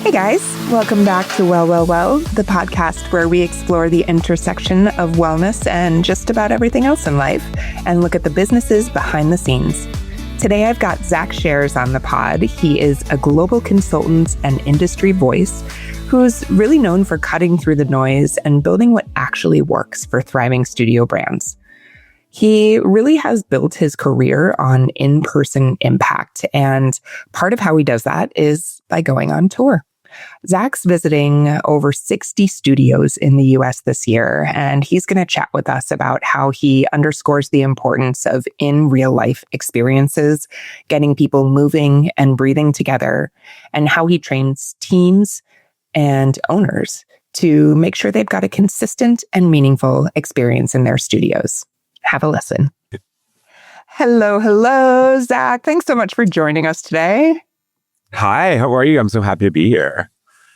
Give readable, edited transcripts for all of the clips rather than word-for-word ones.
Hey guys, welcome back to Well, the podcast where we explore the intersection of wellness and just about everything else in life and look at the businesses behind the scenes. Today I've got Zach Shares on the pod. He is a global consultant and industry voice who's really known for cutting through the noise and building what actually works for thriving studio brands. He really has built his career on in-person impact, and part of how he does that is by going on tour. Zach's visiting over 60 studios in the US this year, and he's going to chat with us about how he underscores the importance of in real life experiences, getting people moving and breathing together, and how he trains teams and owners to make sure they've got a consistent and meaningful experience in their studios. Have a listen. Hello, Zach. Thanks so much for joining us today. Hi, how are you? I'm so happy to be here.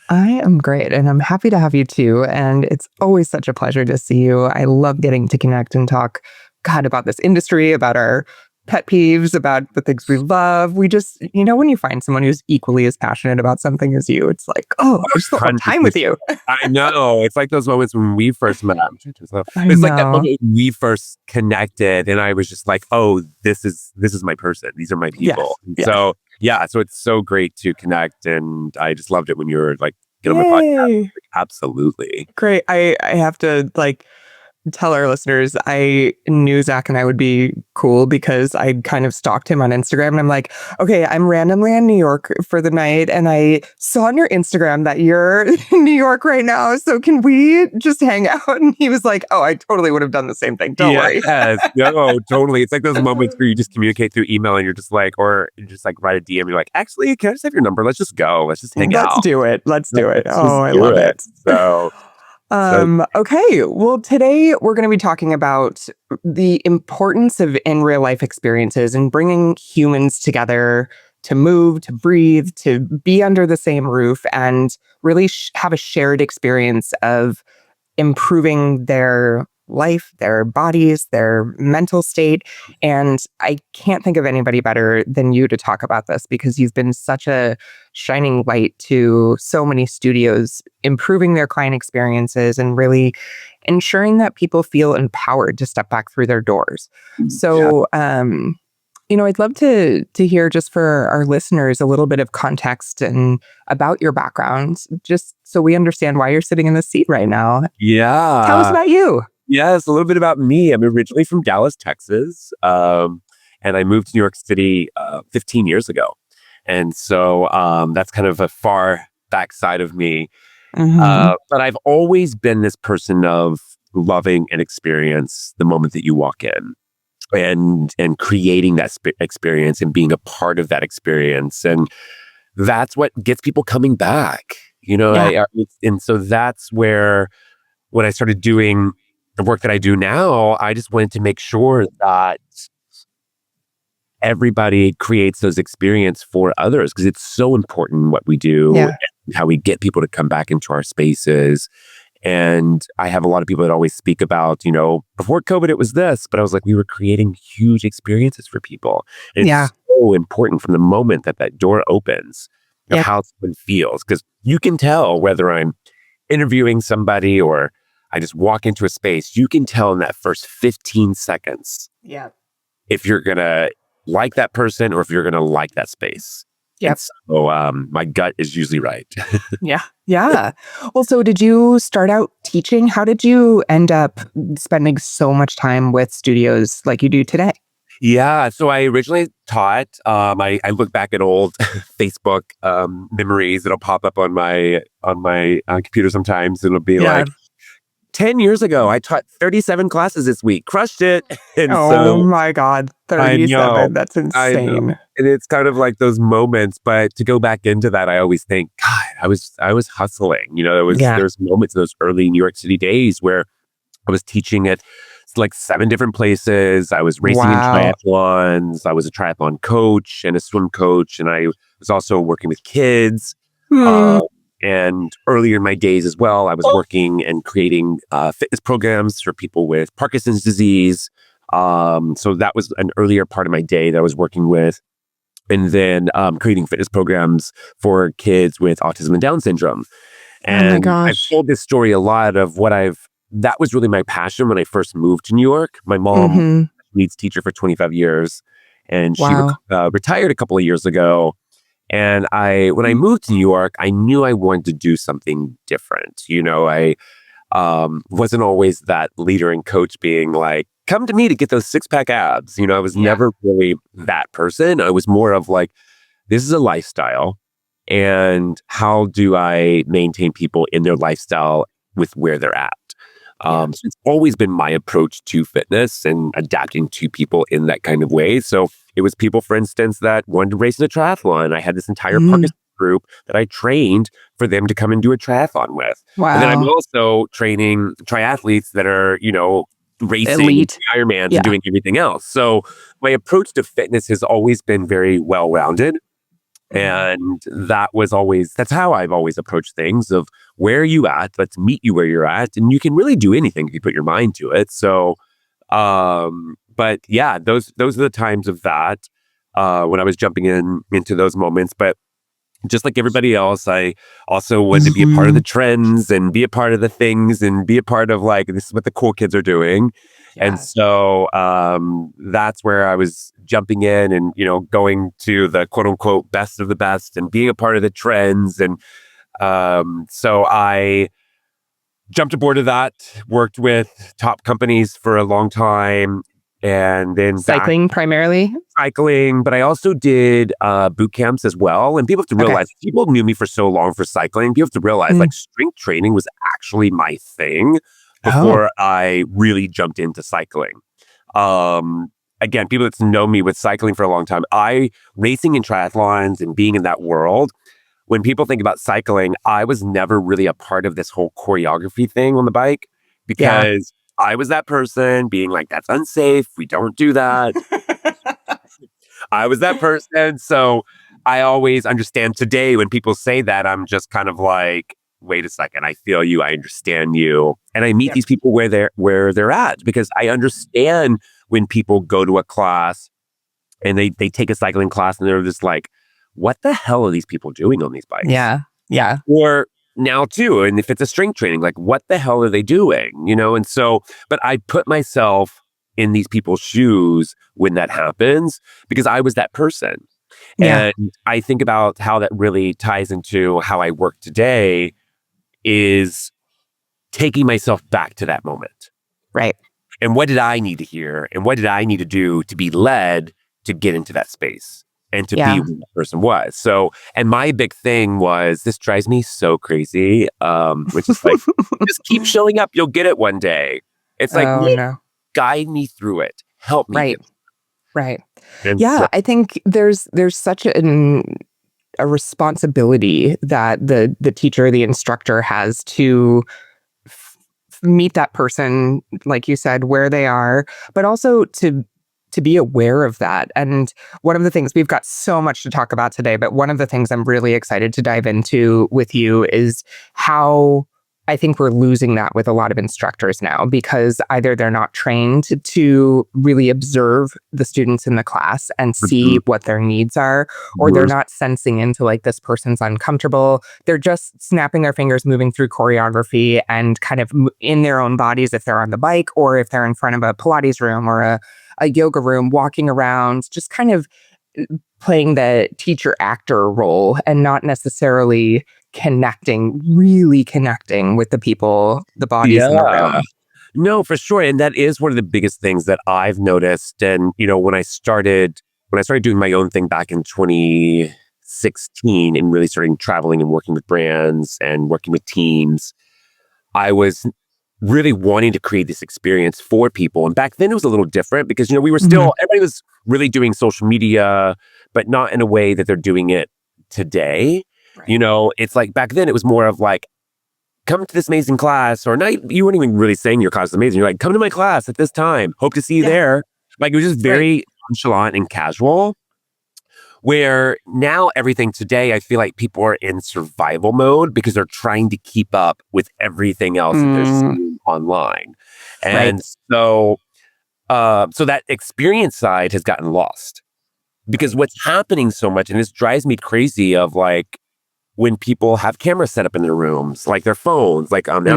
I am great, and I'm happy to have you too. And it's always such a pleasure to see you. I love getting to connect and talk, about this industry, about our pet peeves, about the things we love. We just, when you find someone who's equally as passionate about something as you, it's like, oh, I just want time with you. I know. It's like those moments when we first met. It's like that moment when we first connected, and I was just like, oh, this is my person. These are my people. Yes. So so it's so great to connect, and I just loved it when you were like, get on my podcast. Like, absolutely. Great. I have to tell our listeners, I knew Zach and I would be cool because I kind of stalked him on Instagram, and I'm like, okay, I'm randomly in New York for the night, and I saw on your Instagram that you're in New York right now, so can we just hang out? And he was like, oh, I totally would have done the same thing. Don't worry. Yes, no, totally. It's like those moments where you just communicate through email, and you're just like, or you just like write a DM. You're like, actually, can I just have your number? Let's just go. Let's just hang out. Let's do it. Oh, I love it. Okay. Well, today we're going to be talking about the importance of in real life experiences and bringing humans together to move, to breathe, to be under the same roof and really have a shared experience of improving their life, their bodies, their mental state. And I can't think of anybody better than you to talk about this because you've been such a shining light to so many studios, improving their client experiences and really ensuring that people feel empowered to step back through their doors. So, I'd love to hear, just for our listeners, a little bit of context and about your background, just so we understand why you're sitting in this seat right now. Yeah. Tell us about you. Yes, a little bit about me. I'm originally from Dallas, Texas, and I moved to New York City 15 years ago. And so that's kind of a far back side of me. Mm-hmm. But I've always been this person of loving an experience the moment that you walk in and creating that experience and being a part of that experience. And that's what gets people coming back, and so that's where when I started doing the work that I do now, I just wanted to make sure that everybody creates those experiences for others because it's so important what we do, and how we get people to come back into our spaces. And I have a lot of people that always speak about, before COVID, it was this, but I was like, we were creating huge experiences for people. And it's so important from the moment that door opens of how someone feels, because you can tell whether I'm interviewing somebody or I just walk into a space, you can tell in that first 15 seconds if you're going to like that person or if you're going to like that space. Yep. So my gut is usually right. Yeah. Well, so did you start out teaching? How did you end up spending so much time with studios like you do today? Yeah. So I originally taught. I look back at old Facebook memories that'll pop up on my computer sometimes. It'll be like, 10 years ago, I taught 37 classes this week. Crushed it. And my God, 37. That's insane. And it's kind of like those moments. But to go back into that, I always think, God, I was hustling. There's moments in those early New York City days where I was teaching at like 7 different places. I was racing in triathlons. I was a triathlon coach and a swim coach. And I was also working with kids. And earlier in my days as well, I was working and creating fitness programs for people with Parkinson's disease. So that was an earlier part of my day that I was working with. and then creating fitness programs for kids with autism and Down syndrome. Oh my And I've gosh. told this story a lot of that was really my passion when I first moved to New York. My mom Mm-hmm. needs teacher for 25 years, and she Wow. retired a couple of years ago. And when I moved to New York, I knew I wanted to do something different. I wasn't always that leader and coach being like, come to me to get those 6-pack abs. I was never really that person. I was more of like, this is a lifestyle. And how do I maintain people in their lifestyle with where they're at? So it's always been my approach to fitness and adapting to people in that kind of way. So it was people, for instance, that wanted to race in a triathlon. I had this entire Parkinson's group that I trained for them to come and do a triathlon with. Wow. And then I'm also training triathletes that are, racing Elite. Ironmans and doing everything else. So my approach to fitness has always been very well-rounded. And that's how I've always approached things of where are you at? Let's meet you where you're at. And you can really do anything if you put your mind to it. So, but yeah, those are the times of that, when I was jumping into those moments. But just like everybody else, I also wanted to be a part of the trends and be a part of the things and be a part of like, this is what the cool kids are doing. Yeah. And so that's where I was jumping in and, going to the quote unquote best of the best and being a part of the trends. And so I jumped aboard of that, worked with top companies for a long time. And then cycling primarily? Cycling, but I also did boot camps as well. And people have to realize, people knew me for so long for cycling. People have to realize like strength training was actually my thing before I really jumped into cycling. Again, people that know me with cycling for a long time, racing in triathlons and being in that world, when people think about cycling, I was never really a part of this whole choreography thing on the bike because I was that person being like, that's unsafe. We don't do that. I was that person. So I always understand today when people say that, I'm just kind of like, wait a second, I feel you, I understand you. And I meet these people where they're at, because I understand when people go to a class and they take a cycling class and they're just like, what the hell are these people doing on these bikes? Yeah. Yeah. Or now too, and if it's a strength training, like what the hell are they doing? And so, but I put myself in these people's shoes when that happens because I was that person. Yeah. And I think about how that really ties into how I work today is taking myself back to that moment. Right. And what did I need to hear? And what did I need to do to be led to get into that space and to be who that person was? So, and my big thing was, this drives me so crazy, which is like, just keep showing up. You'll get it one day. It's like, guide me through it. Help me. Right. And I think there's such a responsibility that the teacher, the instructor has to meet that person, like you said, where they are, but also to be aware of that. And one of the things, we've got so much to talk about today, but one of the things I'm really excited to dive into with you is how I think we're losing that with a lot of instructors now, because either they're not trained to really observe the students in the class and see what their needs are, or they're not sensing into like, this person's uncomfortable. They're just snapping their fingers, moving through choreography and kind of in their own bodies if they're on the bike, or if they're in front of a Pilates room or a yoga room, walking around, just kind of playing the teacher actor role and not necessarily really connecting with the people, the bodies in the room. No, for sure. And that is one of the biggest things that I've noticed. And, when I started doing my own thing back in 2016 and really starting traveling and working with brands and working with teams, I was really wanting to create this experience for people. And back then it was a little different because, we were still, everybody was really doing social media, but not in a way that they're doing it today. Right. It's like back then it was more of like, come to this amazing class, or not, you weren't even really saying your class is amazing. You're like, come to my class at this time. Hope to see you there. Like, it was just very nonchalant and casual. Where now everything today, I feel like people are in survival mode because they're trying to keep up with everything else that they're seeing online. And so that experience side has gotten lost. Because what's happening so much, and this drives me crazy, of like when people have cameras set up in their rooms, like their phones, like I'm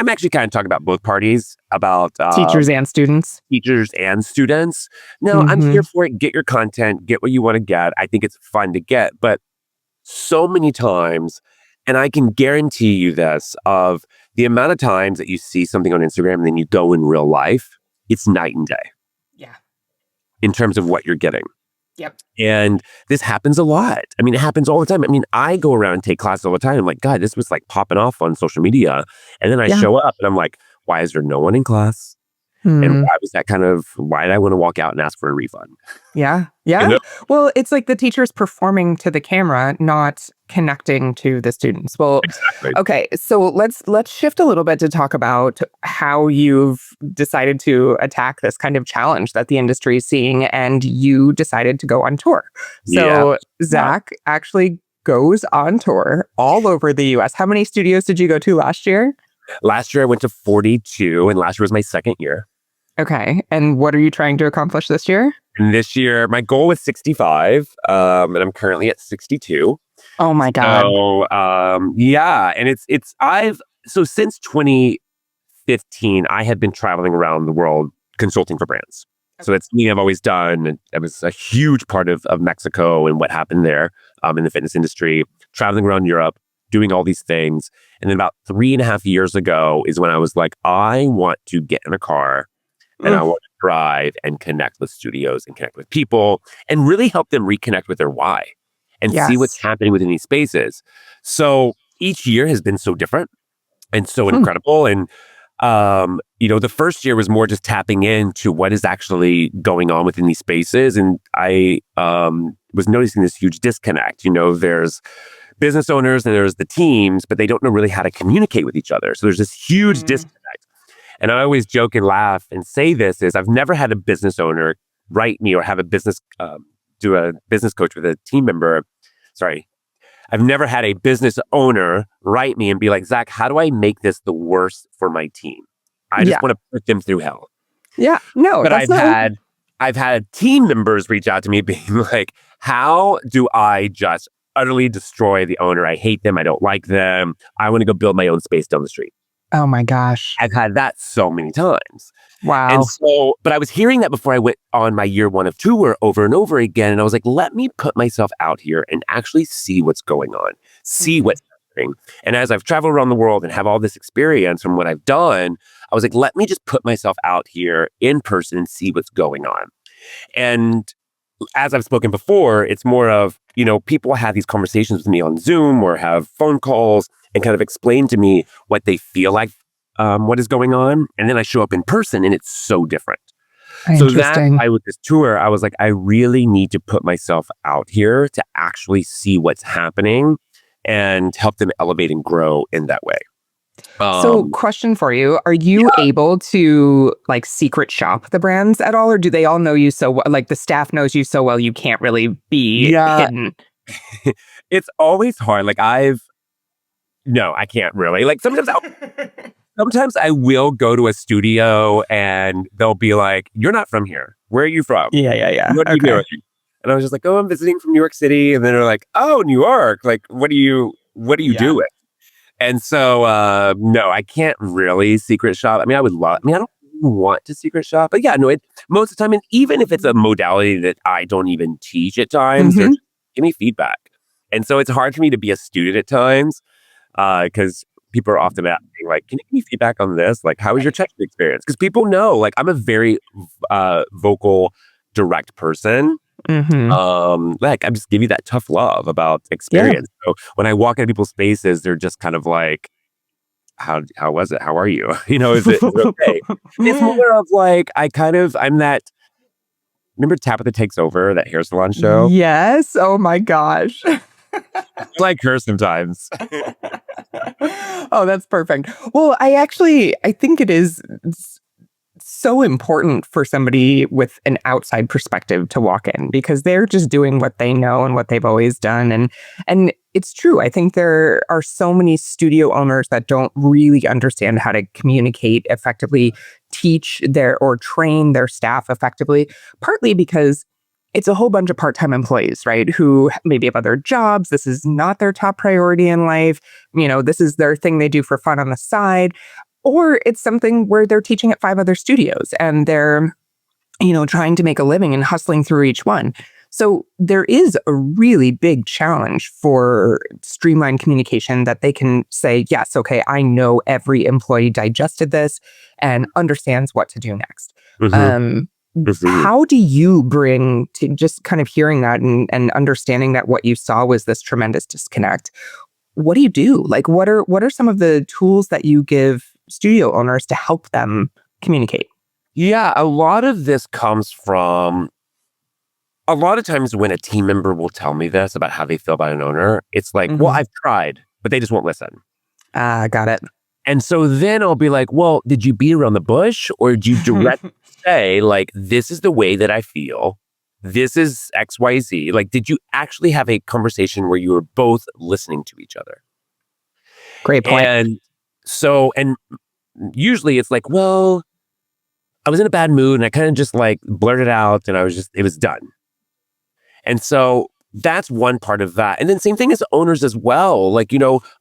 actually kind of talking about both parties, about Teachers and students. teachers and students. No, I'm Mm-hmm. here for it. Get your content, get what you want to get. I think it's fun to get, but so many times, and I can guarantee you this, of the amount of times that you see something on Instagram and then you go in real life, it's night and day Yeah. in terms of what you're getting. Yep. And this happens a lot. I mean, it happens all the time. I mean, I go around and take classes all the time. I'm like, God, this was like popping off on social media. And then I show up and I'm like, why is there no one in class? And why did I want to walk out and ask for a refund? Yeah. Yeah. You know? Well, it's like the teacher's performing to the camera, not connecting to the students. Well, Exactly. okay. So let's shift a little bit to talk about how you've decided to attack this kind of challenge that the industry is seeing, and you decided to go on tour. So Zach actually goes on tour all over the US. How many studios did you go to last year? Last year I went to 42, and last year was my second year. Okay. And what are you trying to accomplish this year? And this year, my goal was 65, and I'm currently at 62. Oh my God. So, and so since 2015, I have been traveling around the world consulting for brands. So that's something I've always done. And I was a huge part of Mexico and what happened there in the fitness industry, traveling around Europe, doing all these things. And then about 3.5 years ago is when I was like, I want to get in a car and I want to drive and connect with studios and connect with people and really help them reconnect with their why and see what's happening within these spaces. So each year has been so different and so incredible. And, the first year was more just tapping into what is actually going on within these spaces. And I was noticing this huge disconnect. There's business owners and there's the teams, but they don't know really how to communicate with each other. So there's this huge disconnect. And I always joke and laugh and say this is I've never had a business owner write me or have a business, do a business coach with a team member. Sorry. I've never had a business owner write me and be like, Zach, how do I make this the worst for my team? I just want to put them through hell. Yeah. No, but I've had team members reach out to me being like, how do I just utterly destroy the owner? I hate them. I don't like them. I want to go build my own space down the street. Oh my gosh. I've had that so many times. Wow. And so, but I was hearing that before I went on my year one of tour over and over again. And I was like, let me put myself out here and actually see what's going on, see what's happening. And as I've traveled around the world and have all this experience from what I've done, I was like, let me just put myself out here in person and see what's going on. And as I've spoken before, it's more of, people have these conversations with me on Zoom or have phone calls and kind of explain to me what they feel like, what is going on. And then I show up in person and it's so different. So that's why with this tour, I was like, I really need to put myself out here to actually see what's happening and help them elevate and grow in that way. So question for you, are you able to like secret shop the brands at all? Or do they all know you so well? Like the staff knows you so well, you can't really be hidden? It's always hard. Like no, I can't really. Like sometimes I will go to a studio and they'll be like, you're not from here. Where are you from? Yeah. What are you doing? And I was just like, oh, I'm visiting from New York City. And then they're like, oh, New York. Like, what do you doing? And so, no, I can't really secret shop. I mean, I don't want to secret shop, but yeah, no, most of the time, and even if it's a modality that I don't even teach at times, they're just, give me feedback. And so it's hard for me to be a student at times because people are often asking, like, can you give me feedback on this? Like, how was your check-in experience? Because people know, like, I'm a very vocal, direct person. Like I just give you that tough love about experience. So when I walk into people's spaces, they're just kind of like, how was it? How are you? Is it okay? It's more of like, I'm that, remember Tabitha Takes Over, that hair salon show? Yes. Oh my gosh. I like her sometimes. Oh, that's perfect. Well, I think it is so important for somebody with an outside perspective to walk in because they're just doing what they know and what they've always done. And it's true. I think there are so many studio owners that don't really understand how to communicate effectively, teach or train their staff effectively, partly because it's a whole bunch of part-time employees, right? Who maybe have other jobs. This is not their top priority in life. This is their thing they do for fun on the side. Or it's something where they're teaching at 5 other studios and they're, trying to make a living and hustling through each one. So there is a really big challenge for streamlined communication that they can say, yes, okay, I know every employee digested this and understands what to do next. How do you bring to just kind of hearing that and understanding that what you saw was this tremendous disconnect? What do you do? Like, what are some of the tools that you give studio owners to help them communicate? Yeah, a lot of this comes from a lot of times when a team member will tell me this about how they feel about an owner, it's like, well, I've tried, but they just won't listen. Got it. And so then I'll be like, well, did you beat around the bush or did you directly say, like, this is the way that I feel. This is XYZ. Like, did you actually have a conversation where you were both listening to each other? Great point. And usually it's like, well, I was in a bad mood and I kind of just like blurted out and it was done. And so that's one part of that. And then same thing as owners as well. Like,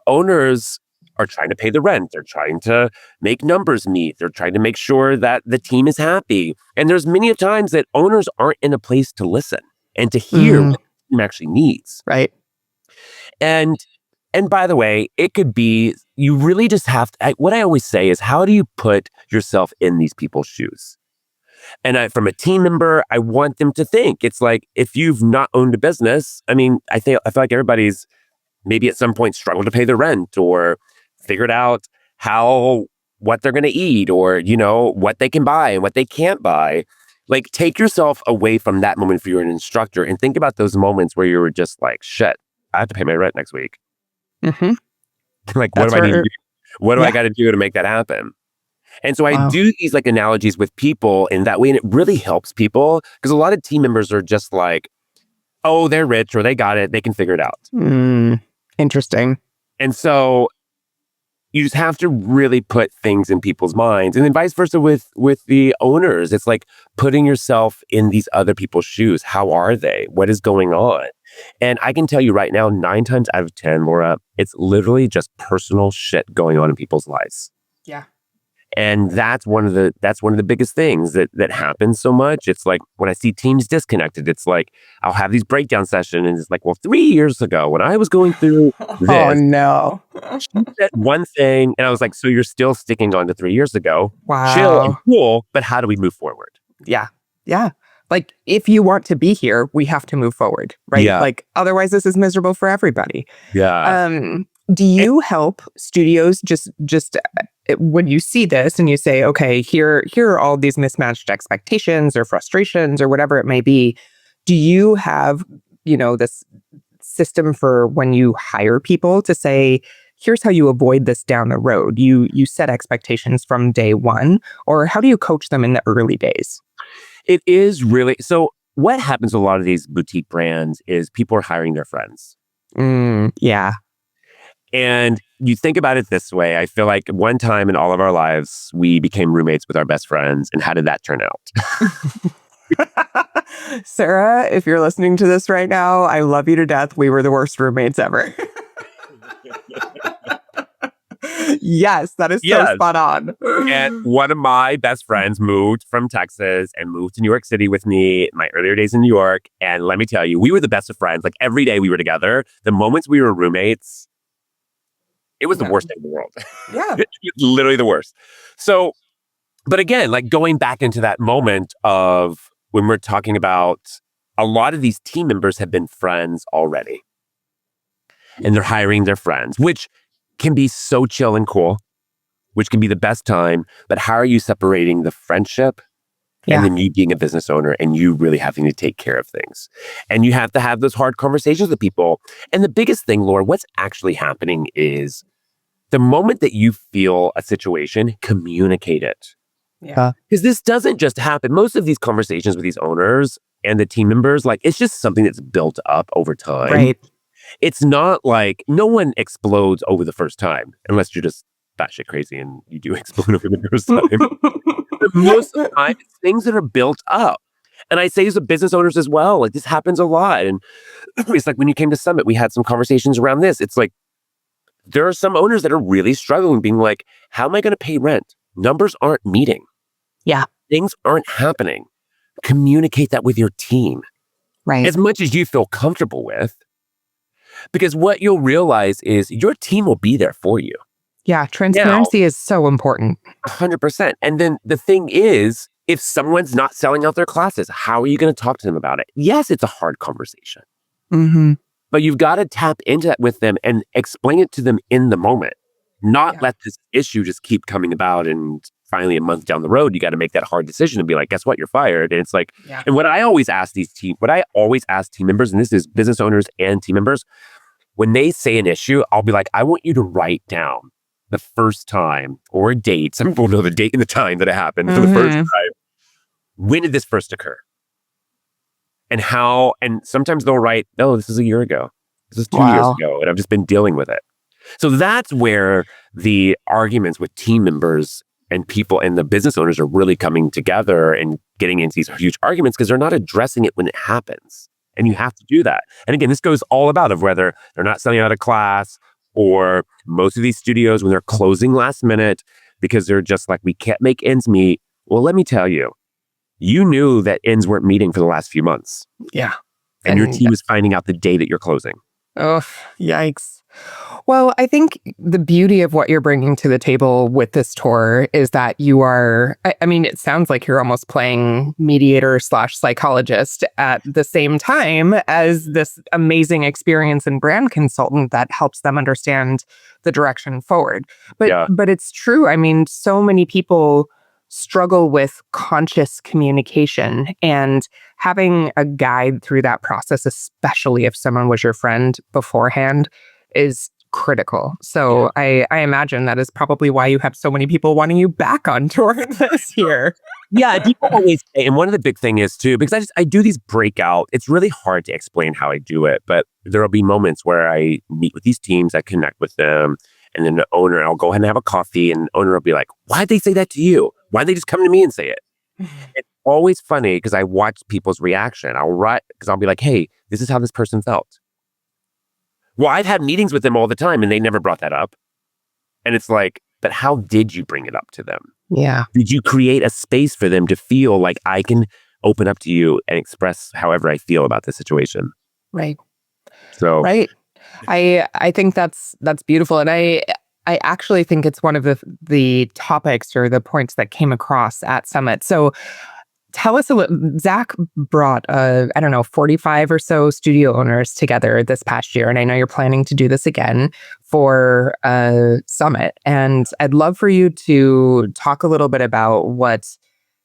owners are trying to pay the rent. They're trying to make numbers meet. They're trying to make sure that the team is happy. And there's many times that owners aren't in a place to listen and to hear what the team actually needs. Right. And by the way, it could be, you really just have to, what I always say is, how do you put yourself in these people's shoes? And from a team member, I want them to think. It's like, if you've not owned a business, I feel like everybody's maybe at some point struggled to pay the rent or figured out what they're going to eat or, what they can buy and what they can't buy. Like, take yourself away from that moment if you're an instructor and think about those moments where you were just like, shit, I have to pay my rent next week. Like, what do I need to do? What do I got to do to make that happen? And so I do these like analogies with people in that way, and it really helps people because a lot of team members are just like, oh, they're rich or they got it. They can figure it out. Interesting. And so you just have to really put things in people's minds, and then vice versa with the owners. It's like putting yourself in these other people's shoes. How are they? What is going on? And I can tell you right now, 9 times out of 10, Laura, it's literally just personal shit going on in people's lives. Yeah. And that's one of the biggest things that happens so much. It's like when I see teams disconnected, it's like I'll have these breakdown sessions and it's like, well, 3 years ago when I was going through this, oh no, she said one thing, and I was like, so you're still sticking on to 3 years ago? Wow, chill and cool, but how do we move forward? Yeah. Like, if you want to be here, we have to move forward, right? Yeah. Like, otherwise, this is miserable for everybody. Yeah. Do you help studios just when you see this and you say, okay, here are all these mismatched expectations or frustrations or whatever it may be, do you have, this system for when you hire people to say, here's how you avoid this down the road? You set expectations from day one, or how do you coach them in the early days? It is really, so what happens with a lot of these boutique brands is people are hiring their friends. Yeah. And you think about it this way, I feel like one time in all of our lives, we became roommates with our best friends. And how did that turn out? Sarah, if you're listening to this right now, I love you to death. We were the worst roommates ever. Yes, that is so spot on. And one of my best friends moved from Texas and moved to New York City with me in my earlier days in New York. And let me tell you, we were the best of friends. Like, every day we were together. The moments we were roommates, it was the worst thing in the world. Yeah. Literally the worst. So, but again, like going back into that moment of when we're talking about a lot of these team members have been friends already. And they're hiring their friends, which can be so chill and cool, which can be the best time. But how are you separating the friendship and then you being a business owner and you really having to take care of things? And you have to have those hard conversations with people. And the biggest thing, Laura, what's actually happening is the moment that you feel a situation, communicate it. Yeah. Because this doesn't just happen. Most of these conversations with these owners and the team members, like, it's just something that's built up over time. Right. It's not like, no one explodes over the first time, unless you're just batshit crazy and you do explode over the first time. But most of the time, it's things that are built up. And I say this to business owners as well. Like this happens a lot. And it's like when you came to Summit, we had some conversations around this. It's like there are some owners that are really struggling being like, how am I going to pay rent? Numbers aren't meeting. Yeah. Things aren't happening. Communicate that with your team. Right. As much as you feel comfortable with. Because what you'll realize is your team will be there for you. Yeah. Transparency is so important. 100%. And then the thing is, if someone's not selling out their classes, how are you going to talk to them about it? Yes, it's a hard conversation. Mm-hmm. But you've got to tap into that with them and explain it to them in the moment. Not let this issue just keep coming about and finally a month down the road, you got to make that hard decision and be like, guess what? You're fired. And it's like, and what I always ask team members, and this is business owners and team members, when they say an issue, I'll be like, I want you to write down the first time or a date. Some people know the date and the time that it happened for the first time. When did this first occur? And how, and sometimes they'll write, no, this is a year ago. This is 2 years ago. And I've just been dealing with it. So that's where the arguments with team members and people and the business owners are really coming together and getting into these huge arguments because they're not addressing it when it happens. And you have to do that. And again, this goes all about of whether they're not selling out a class or most of these studios when they're closing last minute because they're just like, we can't make ends meet. Well, let me tell you, you knew that ends weren't meeting for the last few months. Yeah. And your team is finding out the day that you're closing. Oh, yikes. Well, I think the beauty of what you're bringing to the table with this tour is that you are, I mean, it sounds like you're almost playing mediator / psychologist at the same time as this amazing experience and brand consultant that helps them understand the direction forward. But it's true. I mean, so many people struggle with conscious communication, and having a guide through that process, especially if someone was your friend beforehand, is critical. So I imagine that is probably why you have so many people wanting you back on tour this year. Yeah, people always say, and one of the big thing is too, because I do these breakout, it's really hard to explain how I do it, but there'll be moments where I meet with these teams, I connect with them, and then the owner, I'll go ahead and have a coffee, and the owner will be like, why'd they say that to you? Why'd they just come to me and say it? It's always funny because I watch people's reaction. I'll be like, hey, this is how this person felt. Well, I've had meetings with them all the time and they never brought that up. And it's like, but how did you bring it up to them? Yeah. Did you create a space for them to feel like I can open up to you and express however I feel about the situation? Right. So, right. I think that's beautiful. And I actually think it's one of the topics or the points that came across at Summit. So tell us a little. Zach brought, 45 or so studio owners together this past year. And I know you're planning to do this again for Summit. And I'd love for you to talk a little bit about what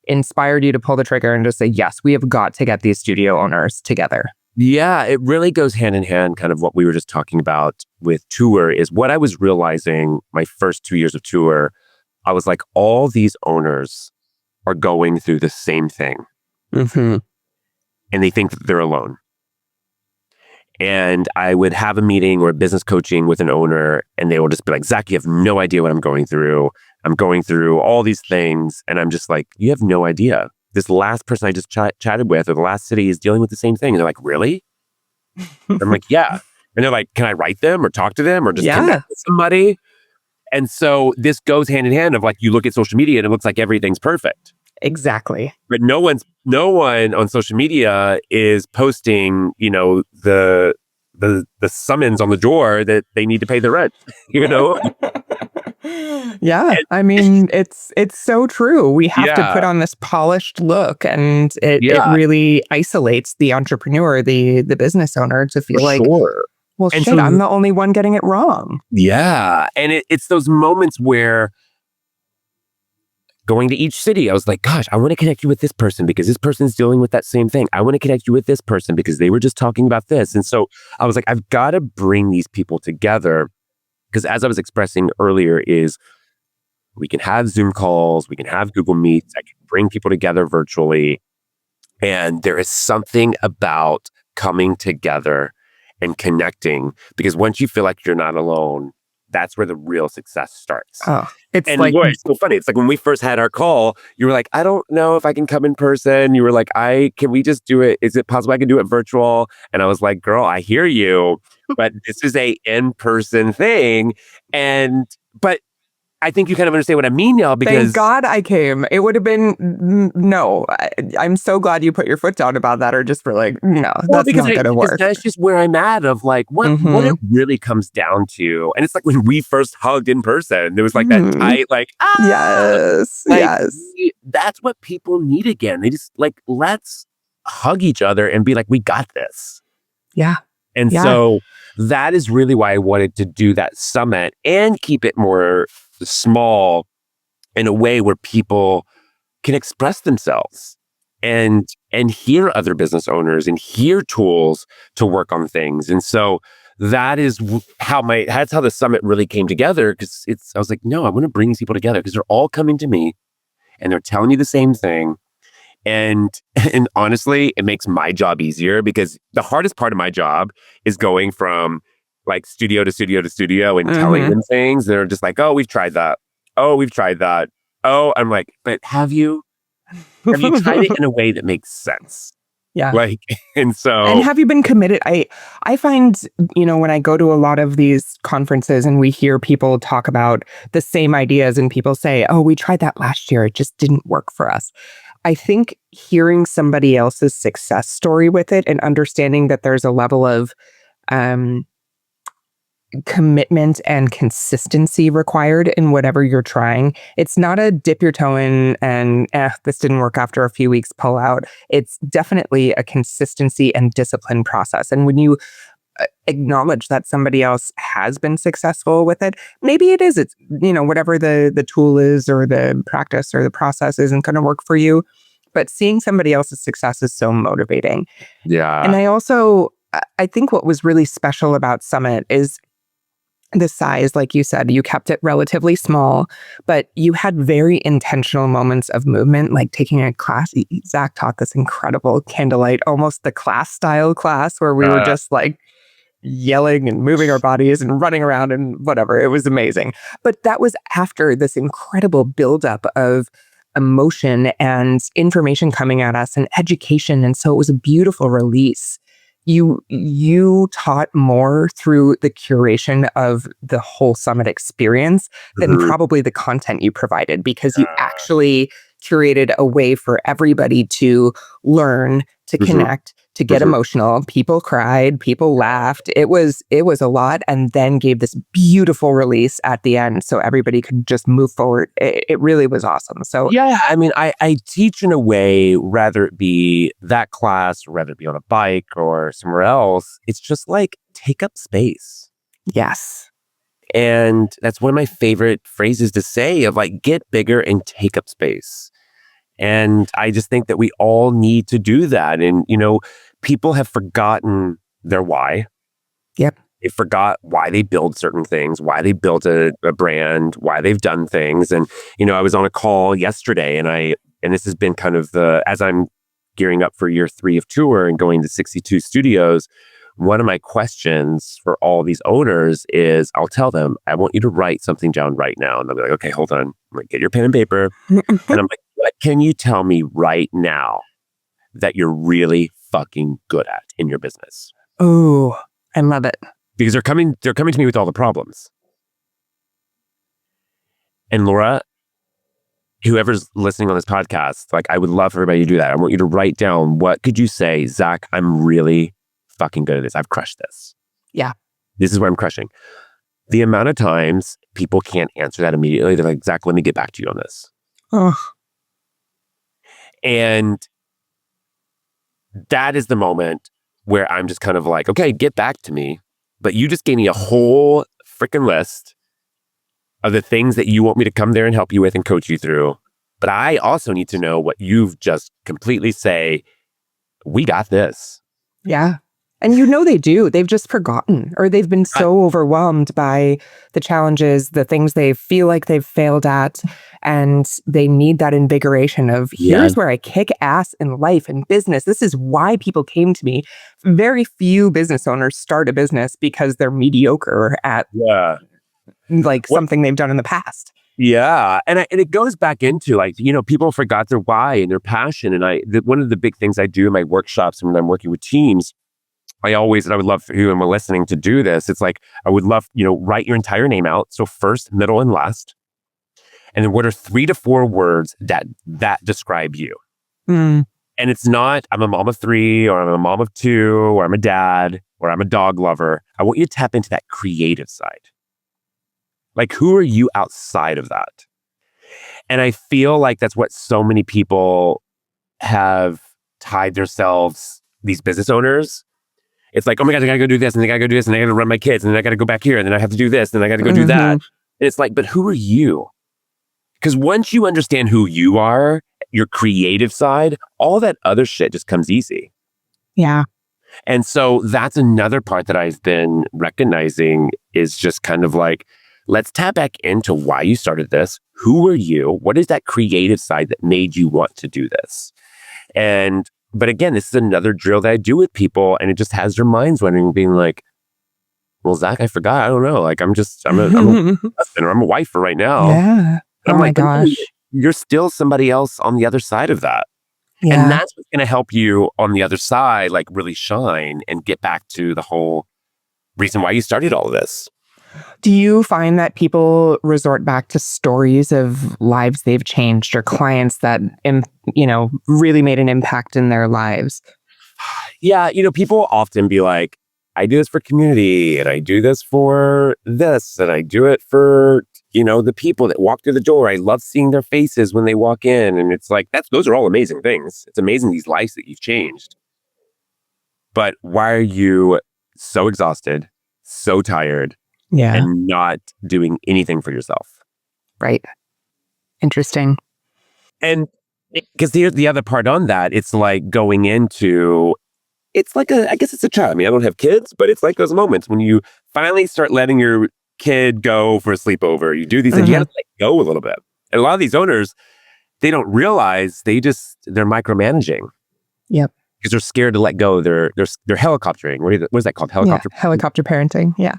inspired you to pull the trigger and just say, yes, we have got to get these studio owners together. Yeah, it really goes hand in hand, kind of what we were just talking about with tour is what I was realizing my first 2 years of tour. I was like, all these owners are going through the same thing. Mm-hmm. And they think that they're alone. And I would have a meeting or a business coaching with an owner and they will just be like, Zach, you have no idea what I'm going through. I'm going through all these things. And I'm just like, you have no idea. This last person I just chatted with or the last city is dealing with the same thing. And they're like, really? I'm like, yeah. And they're like, can I write them or talk to them or just connect with somebody? And so this goes hand in hand of like, you look at social media and it looks like everything's perfect. Exactly. But no one on social media is posting, the summons on the door that they need to pay the rent, Yeah, I mean, it's so true. We have to put on this polished look, and it really isolates the entrepreneur, the business owner, to feel like, well, and shit, I'm the only one getting it wrong. Yeah, and it's those moments where going to each city, I was like, gosh, I want to connect you with this person because this person's dealing with that same thing. I want to connect you with this person because they were just talking about this. And so I was like, I've got to bring these people together. Because as I was expressing earlier is we can have Zoom calls, we can have Google Meets, I can bring people together virtually. And there is something about coming together and connecting because once you feel like you're not alone, that's where the real success starts. Oh, it's And like, boy, it's so funny. It's like when we first had our call, you were like, I don't know if I can come in person. You were like, can we just do it? Is it possible I can do it virtual? And I was like, girl, I hear you, but this is a in-person thing. But I think you kind of understand what I mean now, because thank God I came. It would have been no. I'm so glad you put your foot down about that, or just for like, no, that's not going to work. That's just where I'm at of like what it really comes down to. And it's like when we first hugged in person, there was like that tight, like, yes, like, yes. That's what people need again. They just like, let's hug each other and be like, we got this. Yeah. And so that is really why I wanted to do that summit and keep it more small in a way where people can express themselves and hear other business owners and hear tools to work on things. And so that is that's how the summit really came together, because I was like, no, I want to bring these people together because they're all coming to me and they're telling me the same thing. And honestly, it makes my job easier, because the hardest part of my job is going from like studio to studio to studio and telling them things. They're just like, oh, we've tried that. Oh, we've tried that. Oh, I'm like, but have you tried it in a way that makes sense? Yeah. Like, and have you been committed? I find, when I go to a lot of these conferences and we hear people talk about the same ideas and people say, oh, we tried that last year, it just didn't work for us. I think hearing somebody else's success story with it and understanding that there's a level of commitment and consistency required in whatever you're trying. It's not a dip your toe in and this didn't work after a few weeks, pull out. It's definitely a consistency and discipline process. And when you acknowledge that somebody else has been successful with it, maybe it's whatever the tool is or the practice or the process isn't going to work for you, but seeing somebody else's success is so motivating. Yeah. And I think what was really special about Summit is the size. Like you said, you kept it relatively small, but you had very intentional moments of movement, like taking a class. Zach taught this incredible candlelight, almost the class style class where we were just like yelling and moving our bodies and running around and whatever. It was amazing. But that was after this incredible buildup of emotion and information coming at us and education. And so it was a beautiful release. You taught more through the curation of the whole summit experience than probably the content you provided, because you actually curated a way for everybody to learn, to connect, to get emotional. People cried, people laughed. It was a lot, and then gave this beautiful release at the end so everybody could just move forward. It really was awesome. So yeah, I mean, I teach in a way, rather it be that class, rather it be on a bike or somewhere else. It's just like, take up space. Yes. And that's one of my favorite phrases to say, of like, get bigger and take up space. And I just think that we all need to do that. And, people have forgotten their why. Yep. They forgot why they build certain things, why they built a brand, why they've done things. And, I was on a call yesterday and this has been kind of as I'm gearing up for year 3 of tour and going to 62 studios, one of my questions for all these owners is, I'll tell them, I want you to write something down right now. And they'll be like, okay, hold on. I'm like, get your pen and paper. And I'm like, what can you tell me right now that you're really fucking good at in your business? Oh, I love it. Because they're coming to me with all the problems. And Laura, whoever's listening on this podcast, like, I would love for everybody to do that. I want you to write down, what could you say, Zach, I'm really fucking good at this. I've crushed this. Yeah. This is where I'm crushing. The amount of times people can't answer that immediately. They're like, Zach, let me get back to you on this. Oh. And that is the moment where I'm just kind of like, okay, get back to me. But you just gave me a whole freaking list of the things that you want me to come there and help you with and coach you through. But I also need to know what you've just completely say, we got this. Yeah. And they do. They've just forgotten, or they've been so overwhelmed by the challenges, the things they feel like they've failed at, and they need that invigoration of, here's where I kick ass in life and business. This is why people came to me. Very few business owners start a business because they're mediocre at like something they've done in the past. Yeah. And it goes back into like, people forgot their why and their passion. And one of the big things I do in my workshops and when I'm working with teams, and I would love for you and we're listening to do this. It's like, I would love, write your entire name out. So first, middle, and last. And then what are 3 to 4 words that describe you? Mm. And it's not, I'm a mom of 3 or I'm a mom of 2 or I'm a dad or I'm a dog lover. I want you to tap into that creative side. Like, who are you outside of that? And I feel like that's what so many people have tied themselves, these business owners. It's like, oh my God, I gotta go do this and I gotta go do this and I gotta run my kids and then I gotta go back here and then I have to do this and I gotta go do that. And it's like, but who are you? Because once you understand who you are, your creative side, all that other shit just comes easy. Yeah. And so that's another part that I've been recognizing is just kind of like, let's tap back into why you started this. Who are you? What is that creative side that made you want to do this? But again, this is another drill that I do with people, and it just has their minds wondering, being like, well, Zach, I forgot. I don't know. Like, I'm a husband or I'm a wife for right now. Yeah. I'm my gosh. You're still somebody else on the other side of that. Yeah. And that's what's going to help you on the other side, like really shine and get back to the whole reason why you started all of this. Do you find that people resort back to stories of lives they've changed or clients that, really made an impact in their lives? Yeah. People often be like, I do this for community and I do this for this and I do it for, the people that walk through the door. I love seeing their faces when they walk in. And it's like, those are all amazing things. It's amazing, these lives that you've changed. But why are you so exhausted, so tired, and not doing anything for yourself? Right. Interesting. And because the other part on that, it's like going into, it's like I guess it's a child. I mean, I don't have kids, but it's like those moments when you finally start letting your kid go for a sleepover. You do these things, you got to let go a little bit. And a lot of these owners, they don't realize they're micromanaging. Yep. Because they're scared to let go. They're helicoptering. What is that called? Helicopter parenting. Yeah.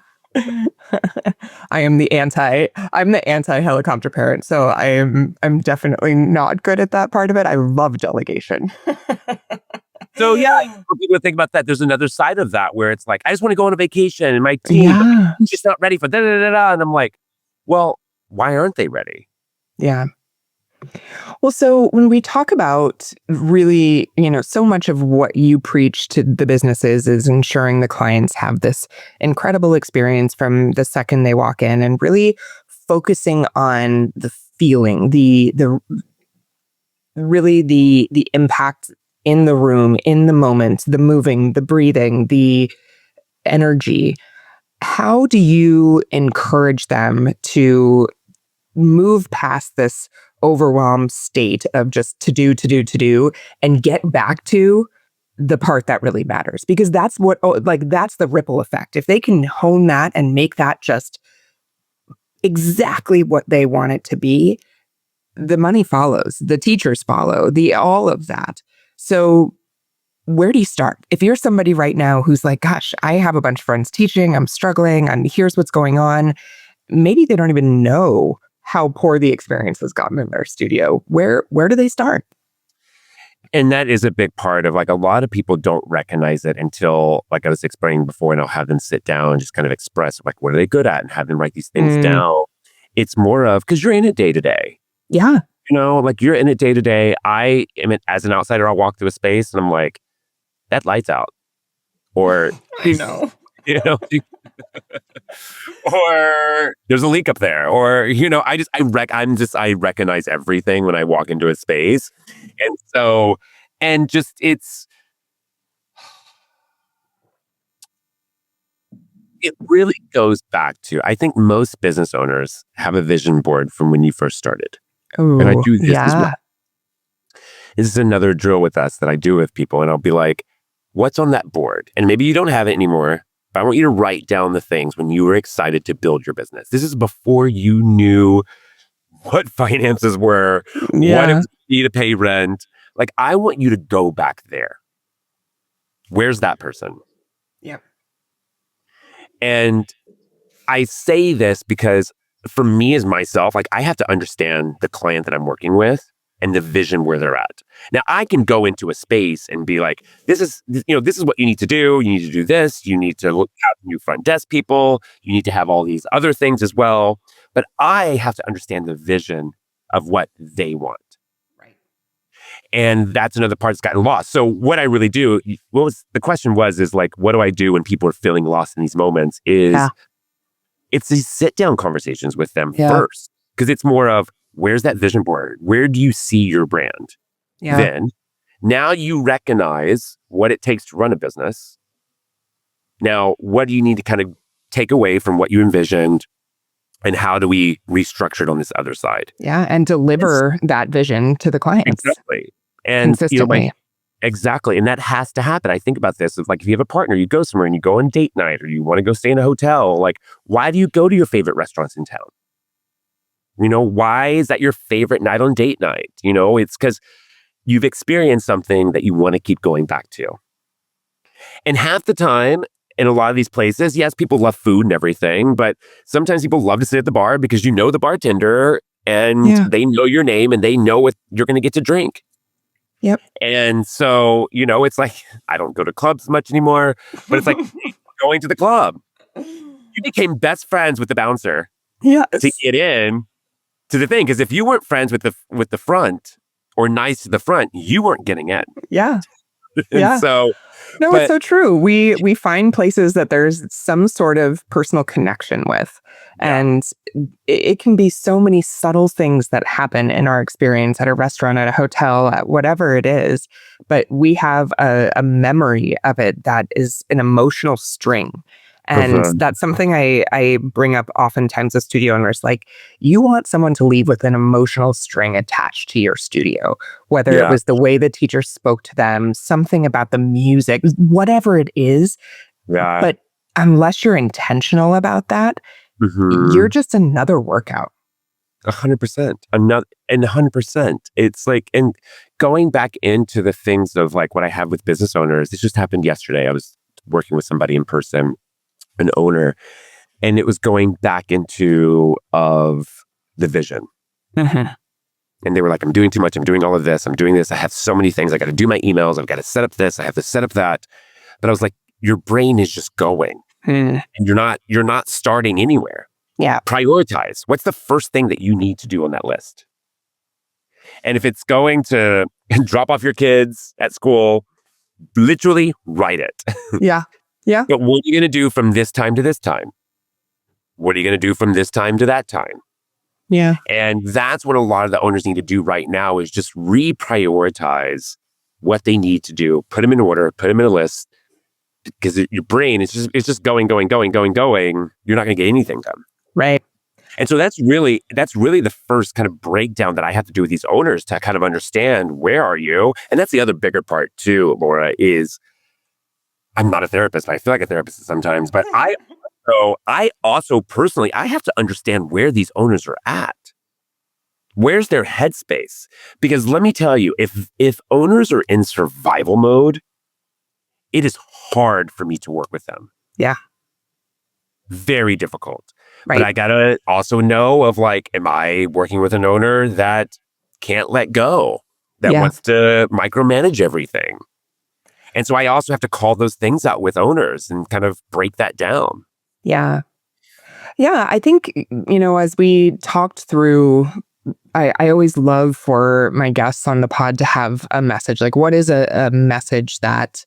I'm the anti helicopter parent. So I'm definitely not good at that part of it. I love delegation. So yeah, people think about that. There's another side of that where it's like, I just want to go on a vacation and my team is just not ready for da da da da. And I'm like, well, why aren't they ready? Yeah. Well, so when we talk about really, so much of what you preach to the businesses is ensuring the clients have this incredible experience from the second they walk in, and really focusing on the feeling, the impact in the room, in the moment, the moving, the breathing, the energy. How do you encourage them to move past this overwhelmed state of just to do and get back to the part that really matters? Because that's that's the ripple effect. If they can hone that and make that just exactly what they want it to be, the money follows, the teachers follow, all of that. So where do you start? If you're somebody right now who's like, gosh, I have a bunch of friends teaching, I'm struggling, and here's what's going on. Maybe they don't even know how poor the experience has gotten in their studio. Where do they start? And that is a big part of, like, a lot of people don't recognize it until, like I was explaining before, and I'll have them sit down and just kind of express, like, what are they good at, and have them write these things down. It's more of, because you're in it day to day. Yeah. Like, you're in it day to day. I am, as an outsider, I'll walk through a space and I'm like, that light's out. Or, I know. Or there's a leak up there. Or, I recognize everything when I walk into a space. And so, it really goes back to, I think most business owners have a vision board from when you first started. Ooh, and I do this as well. This is another drill with us that I do with people. And I'll be like, what's on that board? And maybe you don't have it anymore, but I want you to write down the things when you were excited to build your business. This is before you knew what finances were, what it would be to pay rent. Like, I want you to go back there. Where's that person? Yep. And I say this because for me as myself, like I have to understand the client that I'm working with and the vision where they're at. Now I can go into a space and be like, this is what you need to do. You need to do this. You need to have new front desk people. You need to have all these other things as well. But I have to understand the vision of what they want. And that's another part that's gotten lost. So what I really do, the question is like, what do I do when people are feeling lost in these moments it's these sit down conversations with them first. Because it's more of, where's that vision board? Where do you see your brand? Yeah. Then now you recognize what it takes to run a business. Now, what do you need to kind of take away from what you envisioned? And how do we restructure it on this other side? Yeah. And deliver that vision to the clients. Exactly. And consistently. Exactly. And that has to happen. I think about this. It's like, if you have a partner, you go somewhere and you go on date night, or you want to go stay in a hotel. Like, why do you go to your favorite restaurants in town? Why is that your favorite night on date night? It's because you've experienced something that you want to keep going back to. And half the time, in a lot of these places, yes, people love food and everything, but sometimes people love to sit at the bar because you know the bartender and they know your name and they know what you're going to get to drink. Yep. And so, it's like, I don't go to clubs much anymore, but it's like going to the club. You became best friends with the bouncer to get in to the thing. Because if you weren't friends with the front or nice to the front, you weren't getting in. Yeah. Yeah. So, it's so true. We find places that there's some sort of personal connection with. And it can be so many subtle things that happen in our experience at a restaurant, at a hotel, at whatever it is. But we have a memory of it that is an emotional string. And that's something I bring up oftentimes with studio owners. Like, you want someone to leave with an emotional string attached to your studio, whether it was the way the teacher spoke to them, something about the music, whatever it is. Yeah. But unless you're intentional about that, you're just another workout. 100%. 100%. It's like, and going back into the things of like what I have with business owners, this just happened yesterday. I was working with somebody in person, an owner, and it was going back into of the vision. And they were like, I'm doing too much. I'm doing all of this. I'm doing this. I have so many things. I got to do my emails. I've got to set up this. I have to set up that. But I was like, your brain is just going. And you're not starting anywhere. Yeah. Prioritize. What's the first thing that you need to do on that list? And if it's going to drop off your kids at school, literally write it. Yeah. Yeah. But what are you going to do from this time to this time? What are you going to do from this time to that time? Yeah. And that's what a lot of the owners need to do right now, is just reprioritize what they need to do. Put them in order, put them in a list, because your brain is just going. You're not going to get anything done. Right. And so that's really the first kind of breakdown that I have to do with these owners, to kind of understand, where are you? And that's the other bigger part too, Laura, is I'm not a therapist. I feel like a therapist sometimes, but I also personally, I have to understand where these owners are at. Where's their headspace? Because let me tell you, if owners are in survival mode, it is hard for me to work with them. Yeah. Very difficult. Right. But I gotta also know of like, am I working with an owner that can't let go, that wants to micromanage everything? And so I also have to call those things out with owners and kind of break that down. Yeah. Yeah. I think, as we talked through, I always love for my guests on the pod to have a message. Like, what is a message that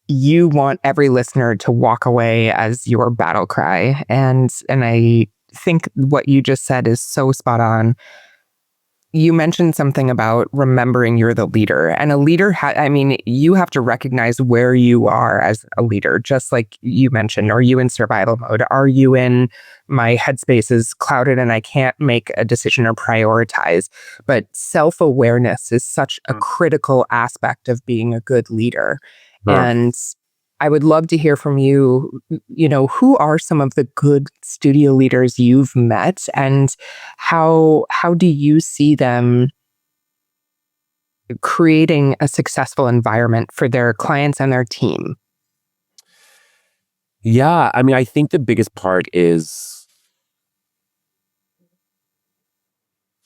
you want every listener to walk away as your battle cry? And I think what you just said is so spot on. You mentioned something about remembering you're the leader, and a leader, you have to recognize where you are as a leader, just like you mentioned. Are you in survival mode? Are you in, my headspace is clouded and I can't make a decision or prioritize? But self-awareness is such a critical aspect of being a good leader. And I would love to hear from you, who are some of the good studio leaders you've met, and how do you see them creating a successful environment for their clients and their team? Yeah. I mean, I think the biggest part is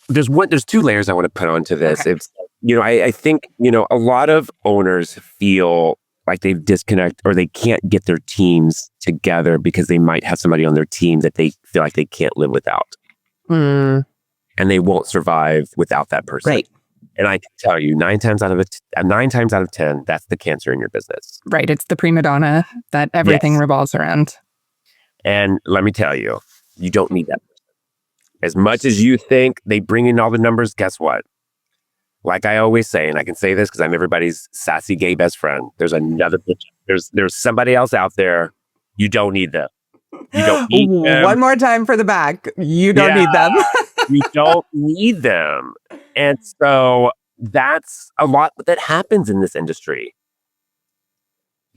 there's two layers I want to put onto this. Okay. It's, I think, a lot of owners feel like they've disconnect or they can't get their teams together because they might have somebody on their team that they feel like they can't live without. Mm. And they won't survive without that person. Right. And I can tell you 9 times out of 10, that's the cancer in your business. Right. It's the prima donna that everything revolves around. And let me tell you, you don't need that. As much as you think they bring in all the numbers, guess what? Like I always say, and I can say this because I'm everybody's sassy gay best friend. There's somebody else out there. You don't need them. You don't need them. One more time for the back. You don't need them. You don't need them. And so that's a lot that happens in this industry.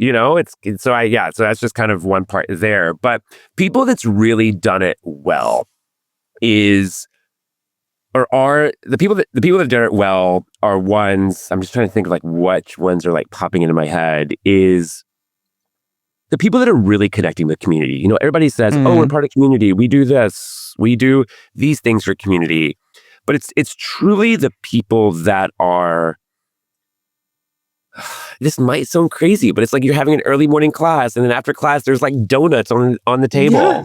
So that's just kind of one part there. But people that's really done it well are the people that have done it well are ones, I'm just trying to think of like which ones are like popping into my head, is the people that are really connecting with community. Everybody says, oh, we're part of community. We do this. We do these things for community. But it's truly the people that are, this might sound crazy, but it's like you're having an early morning class and then after class, there's like donuts on the table. Yeah.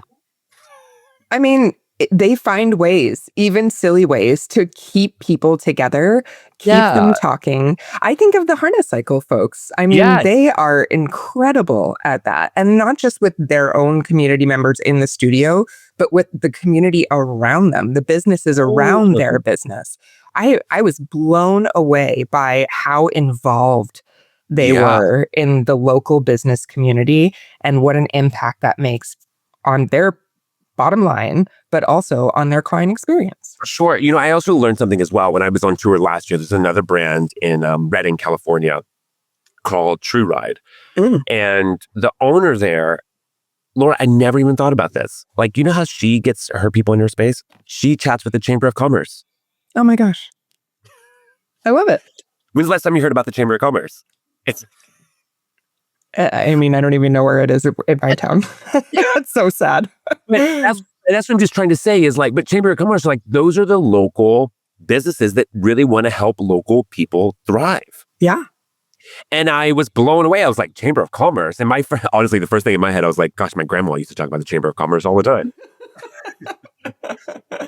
I mean, they find ways, even silly ways, to keep people together, keep them talking. I think of the harness cycle folks. I mean, they are incredible at that. And not just with their own community members in the studio, but with the community around them, the businesses around their business. I was blown away by how involved they were in the local business community and what an impact that makes on their bottom line, but also on their client experience. For sure. I also learned something as well when I was on tour last year. There's another brand in Redding, California called True Ride. And the owner there, Laura, I never even thought about this. Like, how she gets her people in her space? She chats with the Chamber of Commerce. Oh my gosh. I love it. When's the last time you heard about the Chamber of Commerce? I mean, I don't even know where it is in my town. It's so sad. But that's what I'm just trying to say is like, but Chamber of Commerce, like those are the local businesses that really want to help local people thrive. Yeah. And I was blown away. I was like, Chamber of Commerce. And my friend, honestly, the first thing in my head, I was like, gosh, my grandma used to talk about the Chamber of Commerce all the time.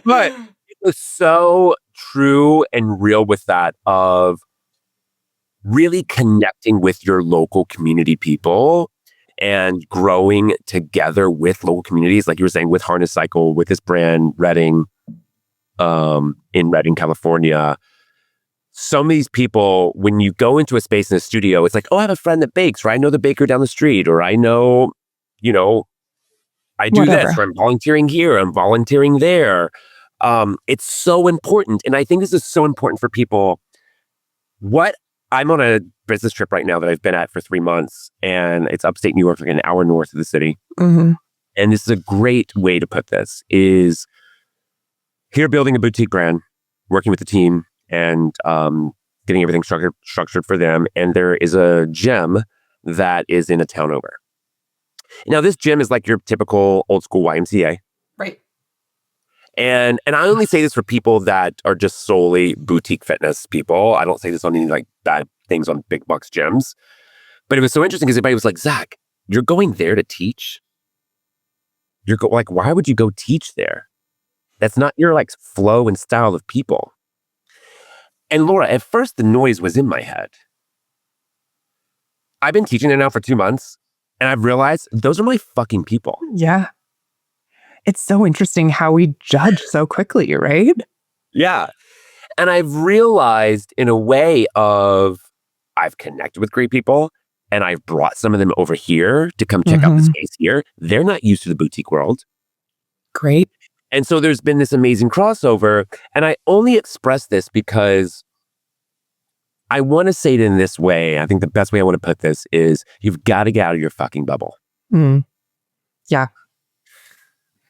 But it was so true and real with that of really connecting with your local community people and growing together with local communities. Like you were saying with Harness Cycle, with this brand, Redding, in Redding, California. Some of these people, when you go into a space in a studio, it's like, oh, I have a friend that bakes, or I know the baker down the street, or I know, I do this, or I'm volunteering here, I'm volunteering there. It's so important. And I think this is so important for people. I'm on a business trip right now that I've been at for 3 months, and it's upstate New York, like an hour north of the city. And this is a great way to put this, is here building a boutique brand, working with the team, and getting everything structured for them. And there is a gym that is in a town over. Now, this gym is like your typical old school YMCA. Right. And I only say this for people that are just solely boutique fitness people. I don't say this on any like bad things on big bucks gyms. But it was so interesting because everybody was like, Zach, you're going there to teach? Like, why would you go teach there? That's not your like flow and style of people. And Laura, at first the noise was in my head. I've been teaching there now for 2 months, and I've realized those are my fucking people. Yeah. It's so interesting how we judge so quickly, right? Yeah. And I've realized in a way of I've connected with great people and I've brought some of them over here to come check out the space here. They're not used to the boutique world. Great. And so there's been this amazing crossover. And I only express this because I want to say it in this way. I think the best way I want to put this is you've got to get out of your fucking bubble. Yeah.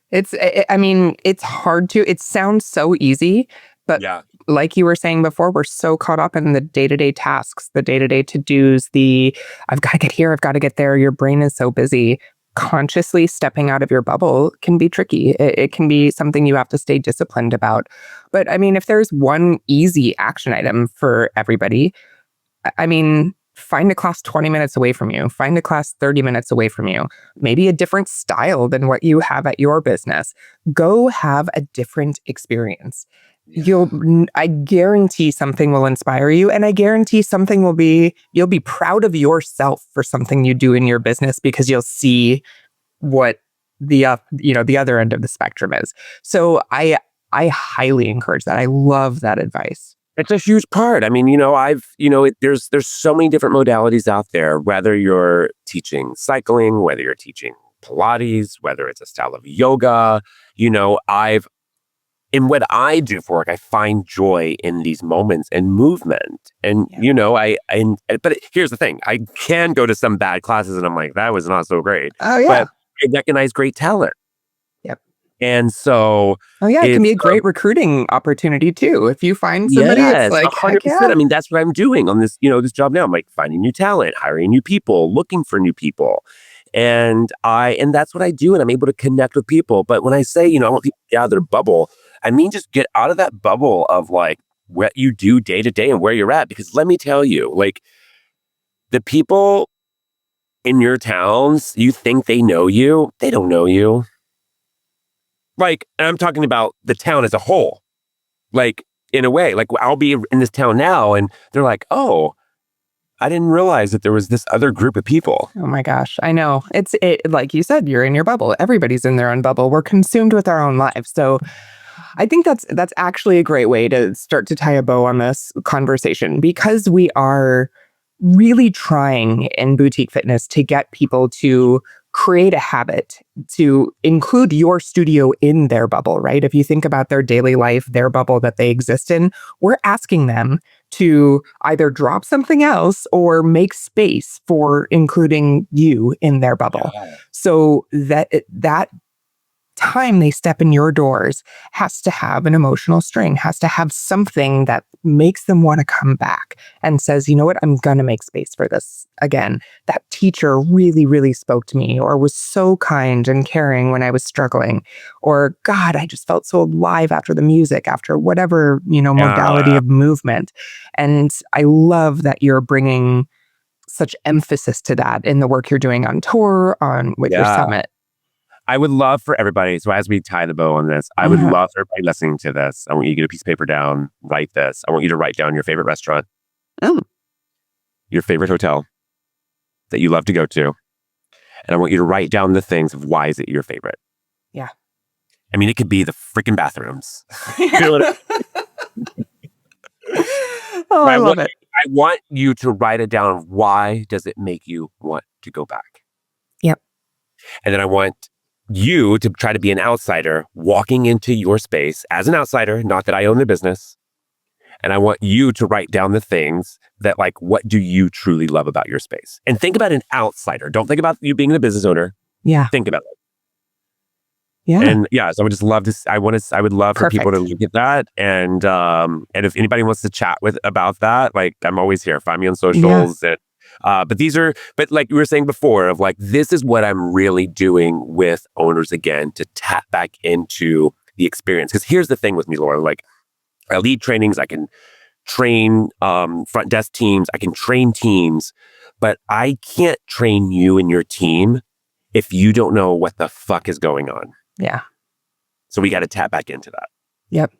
It's hard to, it sounds so easy, but like you were saying before, we're so caught up in the day-to-day tasks, the day-to-day to-dos, I've got to get here, I've got to get there. Your brain is so busy. consciously stepping out of your bubble can be tricky. It can be something you have to stay disciplined about. But I mean, if there's one easy action item for everybody, I mean, find a class 20 minutes away from you, find a class 30 minutes away from you, maybe a different style than what you have at your business. Go have a different experience. I guarantee something will inspire you, and I guarantee something you'll be proud of yourself for something you do in your business, because you'll see what the other end of the spectrum is. So I highly encourage that. I love that advice. It's a huge part. I mean, there's so many different modalities out there, whether you're teaching cycling, whether you're teaching Pilates, whether it's a style of yoga, in what I do for work, I find joy in these moments and movement. And, but here's the thing. I can go to some bad classes and I'm like, that was not so great. Oh, yeah. But I recognize great talent. Yep. And so... Oh, yeah, it can be a great recruiting opportunity, too. If you find somebody that's like, 100%. Yeah. I mean, that's what I'm doing on this, this job now. I'm like finding new talent, hiring new people, looking for new people. And that's what I do. And I'm able to connect with people. But when I say, I want people to get out of their bubble, I mean, just get out of that bubble of like what you do day to day and where you're at. Because let me tell you, like, the people in your towns, you think they know you, they don't know you. Like, and I'm talking about the town as a whole. Like, in a way, like I'll be in this town now and they're like, oh, I didn't realize that there was this other group of people. Oh my gosh, I know. It's like you said, you're in your bubble. Everybody's in their own bubble. We're consumed with our own lives. So I think that's actually a great way to start to tie a bow on this conversation, because we are really trying in boutique fitness to get people to create a habit to include your studio in their bubble, right? If you think about their daily life, their bubble that they exist in, we're asking them to either drop something else or make space for including you in their bubble. Yeah. So that time they step in your doors has to have an emotional string, has to have something that makes them want to come back and says, you know what, I'm going to make space for this again. That teacher really, really spoke to me, or was so kind and caring when I was struggling, or God, I just felt so alive after the music, after whatever, modality of movement. And I love that you're bringing such emphasis to that in the work you're doing on tour, with your summit. I would love for everybody, so as we tie the bow on this, I would love for everybody listening to this, I want you to get a piece of paper down, write this. I want you to write down your favorite restaurant, your favorite hotel that you love to go to. And I want you to write down the things of why is it your favorite. Yeah. I mean, it could be the freaking bathrooms. I love it. I want you to write it down. Why does it make you want to go back? Yep. And then I want you to try to be an outsider walking into your space as an outsider, not that I own the business. And I want you to write down the things that, like, what do you truly love about your space? And think about an outsider. Don't think about you being the business owner. Yeah. Think about it. Yeah. And so I would just love to, I would love for people to look at that. And if anybody wants to chat about that, like, I'm always here. Find me on socials. Yeah. But like you were saying before, of like, this is what I'm really doing with owners again, to tap back into the experience. Because here's the thing with me, Laura, like, I lead trainings, I can train front desk teams, I can train teams, but I can't train you and your team if you don't know what the fuck is going on. Yeah. So we got to tap back into that. Yep.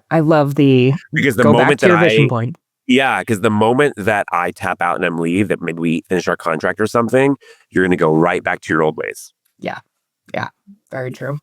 I love because the moment that vision point. Yeah, because the moment that I tap out and I'm leave, that maybe we finish our contract or something, you're going to go right back to your old ways. Yeah. Very true.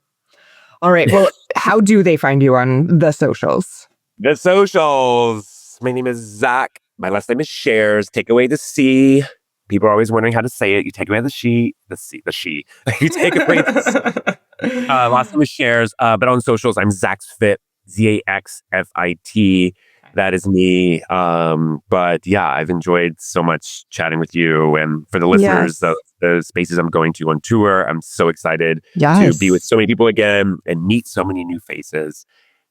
All right. Well, how do they find you on the socials? The socials. My name is Zach. My last name is Shares. Take away the C. People are always wondering how to say it. You take away the she. You take away the C. Last name is Shares. But on socials, I'm Zach's Fit. ZAXFIT. That is me. But yeah, I've enjoyed so much chatting with you. And for the listeners, the spaces I'm going to on tour, I'm so excited to be with so many people again and meet so many new faces.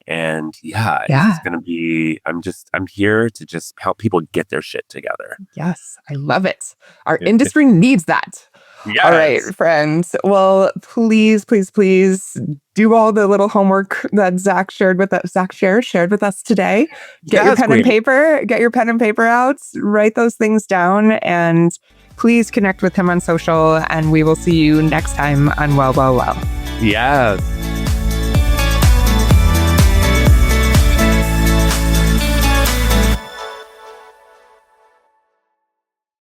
And it's going to be, I'm here to just help people get their shit together. Yes, I love it. Our industry needs that. Yes. All right, friends. Well, please, please, please do all the little homework that Zach shared with us today. Get your pen and paper out, write those things down, and please connect with him on social. And we will see you next time on Well, Well, Well. Yes.